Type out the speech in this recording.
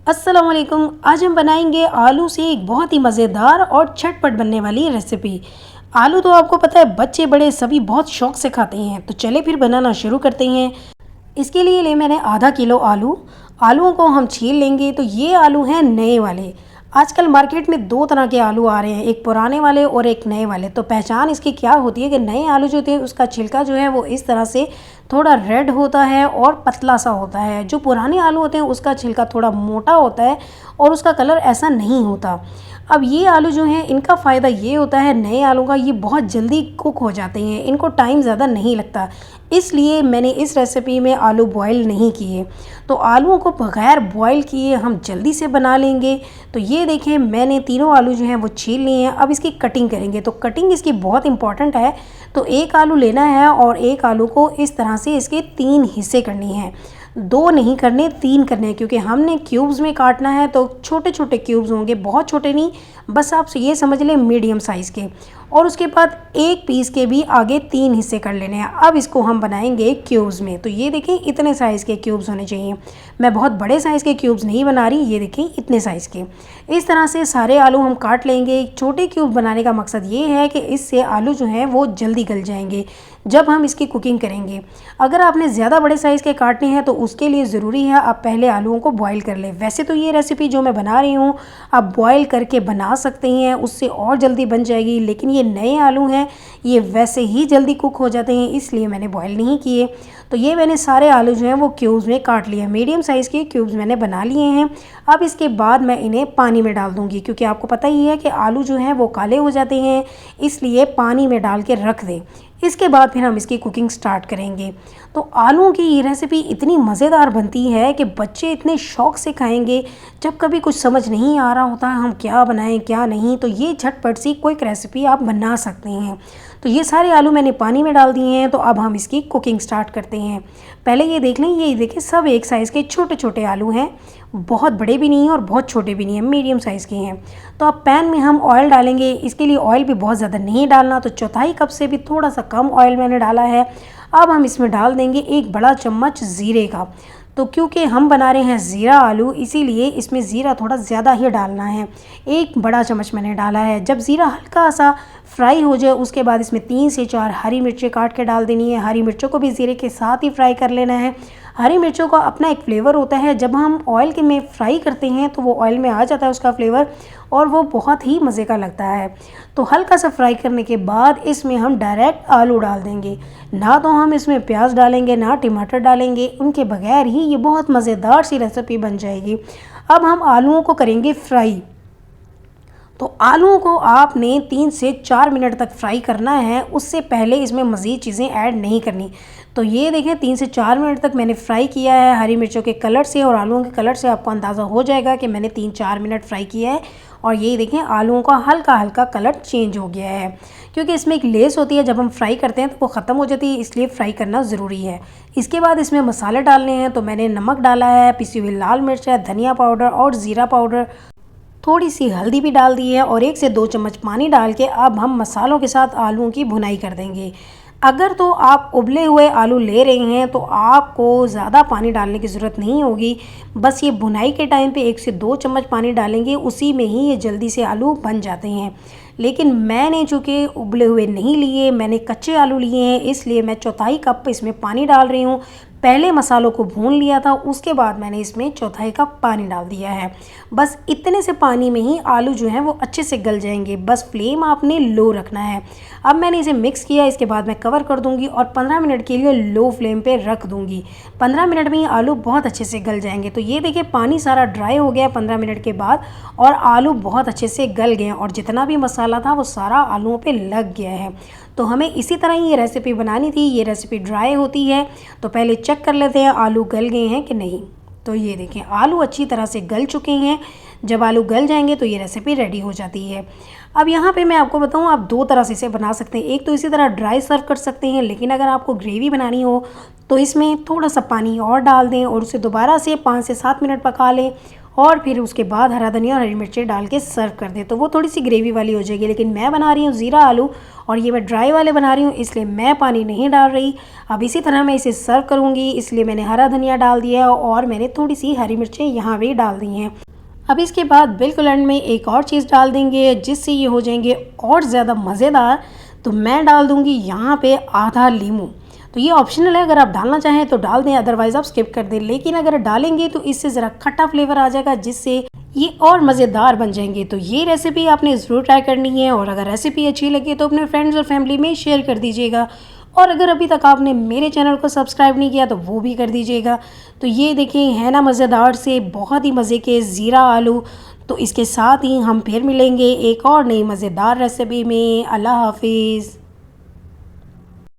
अस्सलाम वालेकुम। आज हम बनाएंगे आलू से एक बहुत ही मज़ेदार और झटपट बनने वाली रेसिपी। आलू तो आपको पता है बच्चे बड़े सभी बहुत शौक से खाते हैं, तो चले फिर बनाना शुरू करते हैं। इसके लिए मैंने आधा किलो आलू। आलूओं को हम छील लेंगे। तो ये आलू हैं नए वाले। आजकल मार्केट में दो तरह के आलू आ रहे हैं, एक पुराने वाले और एक नए वाले। तो पहचान इसकी क्या होती है कि नए आलू जो थे उसका छिलका जो है वो इस तरह से थोड़ा रेड होता है और पतला सा होता है। जो पुराने आलू होते हैं उसका छिलका थोड़ा मोटा होता है और उसका कलर ऐसा नहीं होता। अब ये आलू जो हैं इनका फ़ायदा ये होता है, नए आलू का ये बहुत जल्दी कुक हो जाते हैं, इनको टाइम ज़्यादा नहीं लगता। इसलिए मैंने इस रेसिपी में आलू बॉईल नहीं किए। तो आलूओं को बग़ैर बॉईल किए हम जल्दी से बना लेंगे। तो ये देखें, मैंने तीनों आलू जो हैं वो छील लिए हैं। अब इसकी कटिंग करेंगे। तो कटिंग इसकी बहुत इंपॉर्टेंट है। तो एक आलू लेना है और एक आलू को इस तरह से इसके 3 हिस्से करने हैं। 2 नहीं करने, 3 करने हैं, क्योंकि हमने क्यूब्स में काटना है। तो छोटे छोटे क्यूब्स होंगे, बहुत छोटे नहीं, बस आप ये समझ लें मीडियम साइज़ के। और उसके बाद एक पीस के भी आगे 3 हिस्से कर लेने हैं। अब इसको हम बनाएंगे क्यूब्स में। तो ये देखें, इतने साइज़ के क्यूब्स होने चाहिए। मैं बहुत बड़े साइज़ के क्यूब्स नहीं बना रही, ये देखें इतने साइज़ के। इस तरह से सारे आलू हम काट लेंगे। छोटे क्यूब बनाने का मकसद ये है कि इससे आलू जो हैं वो जल्दी गल जाएंगे जब हम इसकी कुकिंग करेंगे। अगर आपने ज़्यादा बड़े साइज़ के काटने हैं तो उसके लिए ज़रूरी है आप पहले आलूओं को बॉईल कर लें। वैसे तो ये रेसिपी जो मैं बना रही हूँ आप बॉईल करके बना सकते हैं, उससे और जल्दी बन जाएगी। लेकिन ये नए आलू हैं, ये वैसे ही जल्दी कुक हो जाते हैं, इसलिए मैंने बॉईल नहीं किए। तो ये मैंने सारे आलू जो हैं वो क्यूब्स में काट लिए, मीडियम साइज़ के क्यूब्स मैंने बना लिए हैं। अब इसके बाद मैं इन्हें पानी में डाल दूँगी, क्योंकि आपको पता ही है कि आलू जो हैं वो काले हो जाते हैं, इसलिए पानी में डाल के रख दें। इसके बाद फिर हम इसकी कुकिंग स्टार्ट करेंगे। तो आलूओं की ये रेसिपी इतनी मज़ेदार बनती है कि बच्चे इतने शौक़ से खाएंगे। जब कभी कुछ समझ नहीं आ रहा होता हम क्या बनाएं क्या नहीं, तो ये झटपट सी क्विक रेसिपी आप बना सकते हैं। तो ये सारे आलू मैंने पानी में डाल दिए हैं। तो अब हम इसकी कुकिंग स्टार्ट करते हैं। पहले ये देख लें, ये देखें सब एक साइज़ के छोटे छोटे आलू हैं, बहुत बड़े भी नहीं हैं और बहुत छोटे भी नहीं हैं, मीडियम साइज़ के हैं। तो अब पैन में हम ऑयल डालेंगे। इसके लिए ऑयल भी बहुत ज़्यादा नहीं डालना, तो चौथाई कप से भी थोड़ा सा कम ऑयल मैंने डाला है। अब हम इसमें डाल देंगे 1 बड़ा चम्मच ज़ीरे का। तो क्योंकि हम बना रहे हैं ज़ीरा आलू, इसीलिए इसमें ज़ीरा थोड़ा ज़्यादा ही डालना है। 1 बड़ा चम्मच मैंने डाला है। जब ज़ीरा हल्का सा फ्राई हो जाए उसके बाद इसमें 3 से 4 हरी मिर्चें काट के डाल देनी है। हरी मिर्चों को भी ज़ीरे के साथ ही फ्राई कर लेना है। हरी मिर्चों का अपना एक फ्लेवर होता है, जब हम ऑयल के में फ्राई करते हैं तो वो ऑयल में आ जाता है उसका फ्लेवर, और वो बहुत ही मज़े का लगता है। तो हल्का सा फ्राई करने के बाद इसमें हम डायरेक्ट आलू डाल देंगे। ना तो हम इसमें प्याज डालेंगे ना टमाटर डालेंगे, उनके बगैर ही ये बहुत मज़ेदार सी रेसिपी बन जाएगी। अब हम आलूओं को करेंगे फ्राई। तो आलूओं को आपने 3 से 4 मिनट तक फ्राई करना है, उससे पहले इसमें मज़ीद चीज़ें ऐड नहीं करनी। तो ये देखें 3 से 4 मिनट तक मैंने फ्राई किया है। हरी मिर्चों के कलर से और आलूओं के कलर से आपको अंदाज़ा हो जाएगा कि मैंने 3-4 मिनट फ्राई किया है। और ये देखें आलूओं का हल्का हल्का कलर चेंज हो गया है, क्योंकि इसमें एक लेस होती है, जब हम फ्राई करते हैं तो वो ख़त्म हो जाती है, इसलिए फ्राई करना ज़रूरी है। इसके बाद इसमें मसाले डालने हैं। तो मैंने नमक डाला है, पिसी हुई लाल मिर्च है, धनिया पाउडर और ज़ीरा पाउडर, थोड़ी सी हल्दी भी डाल दी है और 1 से 2 चम्मच पानी डाल के अब हम मसालों के साथ आलूओं की भुनाई कर देंगे। अगर तो आप उबले हुए आलू ले रहे हैं तो आपको ज़्यादा पानी डालने की ज़रूरत नहीं होगी। बस ये भुनाई के टाइम पे 1 से 2 चम्मच पानी डालेंगे, उसी में ही ये जल्दी से आलू बन जाते हैं। लेकिन मैंने चूँकि उबले हुए नहीं लिए, मैंने कच्चे आलू लिए हैं, इसलिए मैं चौथाई कप इसमें पानी डाल रही हूँ। पहले मसालों को भून लिया था, उसके बाद मैंने इसमें चौथाई कप पानी डाल दिया है। बस इतने से पानी में ही आलू जो हैं वो अच्छे से गल जाएंगे। बस फ्लेम आपने लो रखना है। अब मैंने इसे मिक्स किया, इसके बाद मैं कवर कर दूंगी और 15 मिनट के लिए लो फ्लेम पे रख दूंगी। 15 मिनट में ही आलू बहुत अच्छे से गल जाएंगे। तो ये देखिए पानी सारा ड्राई हो गया 15 मिनट के बाद, और आलू बहुत अच्छे से गल गए और जितना भी मसाला था वो सारा आलूओं पे लग गया है। तो हमें इसी तरह ही ये रेसिपी बनानी थी। ये रेसिपी ड्राई होती है, तो पहले चेक कर लेते हैं आलू गल गए हैं कि नहीं। तो ये देखें आलू अच्छी तरह से गल चुके हैं। जब आलू गल जाएंगे तो ये रेसिपी रेडी हो जाती है। अब यहाँ पे मैं आपको बताऊँ, आप 2 तरह से इसे बना सकते हैं। एक तो इसी तरह ड्राई सर्व कर सकते हैं, लेकिन अगर आपको ग्रेवी बनानी हो तो इसमें थोड़ा सा पानी और डाल दें और उसे दोबारा से 5 से 7 मिनट पका लें और फिर उसके बाद हरा धनिया और हरी मिर्चें डाल के सर्व कर दें, तो वो थोड़ी सी ग्रेवी वाली हो जाएगी। लेकिन मैं बना रही हूँ ज़ीरा आलू और ये मैं ड्राई वाले बना रही हूँ, इसलिए मैं पानी नहीं डाल रही। अब इसी तरह मैं इसे सर्व करूँगी, इसलिए मैंने हरा धनिया डाल दिया और मैंने थोड़ी सी हरी मिर्चें यहाँ भी डाल दी हैं। अब इसके बाद बिल्कुल एंड में एक और चीज़ डाल देंगे जिससे ये हो जाएंगे और ज़्यादा मज़ेदार। तो मैं डाल दूँगी यहाँ पे आधा नींबू। तो ये ऑप्शनल है, अगर आप डालना चाहें तो डाल दें, अदरवाइज़ आप स्किप कर दें। लेकिन अगर डालेंगे तो इससे ज़रा खट्टा फ्लेवर आ जाएगा, जिससे ये और मज़ेदार बन जाएंगे। तो ये रेसिपी आपने ज़रूर ट्राई करनी है और अगर रेसिपी अच्छी लगे तो अपने फ्रेंड्स और फैमिली में शेयर कर दीजिएगा। और अगर अभी तक आपने मेरे चैनल को सब्सक्राइब नहीं किया तो वो भी कर दीजिएगा। तो ये देखें, है ना मज़ेदार से बहुत ही मज़े के ज़ीरा आलू। तो इसके साथ ही हम फिर मिलेंगे एक और नई मज़ेदार रेसिपी में। अल्लाह हाफिज़।